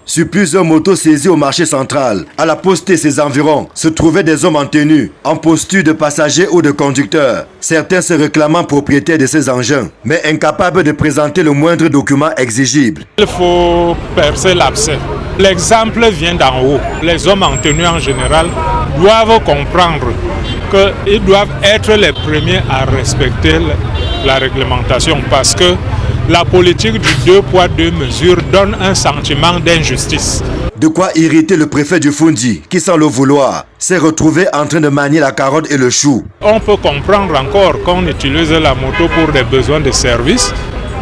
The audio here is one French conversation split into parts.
Sur plusieurs motos saisies au marché central, à la poste et ses environs, se trouvaient des hommes en tenue, en posture de passagers ou de conducteurs. Certains se réclamant propriétaires de ces engins, mais incapables de présenter le moindre document exigible. Il faut percer l'abcès. L'exemple vient d'en haut. Les hommes en tenue en général doivent comprendre qu'ils doivent être les premiers à respecter la réglementation parce que la politique du 2 poids 2 mesures donne un sentiment d'injustice. De quoi irriter le préfet du Foundi, qui sans le vouloir, s'est retrouvé en train de manier la carotte et le chou. On peut comprendre encore qu'on utilise la moto pour des besoins de service,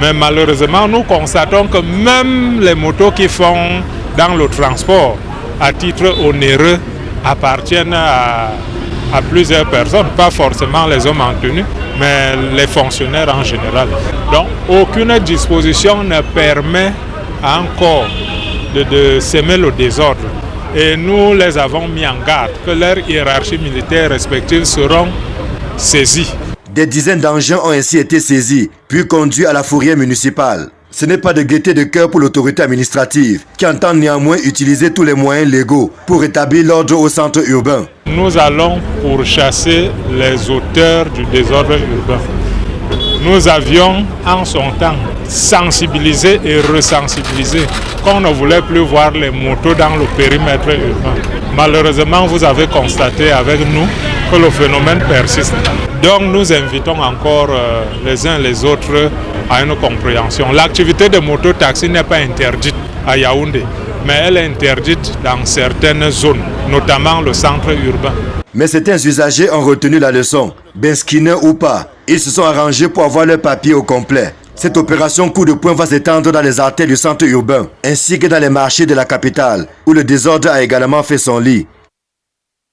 mais malheureusement nous constatons que même les motos qui font dans le transport à titre onéreux appartiennent à plusieurs personnes, pas forcément les hommes en tenue, mais les fonctionnaires en général. Donc aucune disposition ne permet encore de semer le désordre. Et nous les avons mis en garde que leurs hiérarchies militaires respectives seront saisies. Des dizaines d'engins ont ainsi été saisis, puis conduits à la fourrière municipale. Ce n'est pas de gaieté de cœur pour l'autorité administrative, qui entend néanmoins utiliser tous les moyens légaux pour rétablir l'ordre au centre urbain. Nous allons pourchasser les auteurs du désordre urbain. Nous avions en son temps sensibilisé et resensibilisé qu'on ne voulait plus voir les motos dans le périmètre urbain. Malheureusement, vous avez constaté avec nous que le phénomène persiste. Donc nous invitons encore les uns les autres à une compréhension. L'activité de mototaxi n'est pas interdite à Yaoundé, mais elle est interdite dans certaines zones, notamment le centre urbain. Mais certains usagers ont retenu la leçon. Benskineux ou pas, ils se sont arrangés pour avoir leur papier au complet. Cette opération coup de poing va s'étendre dans les artères du centre urbain, ainsi que dans les marchés de la capitale, où le désordre a également fait son lit.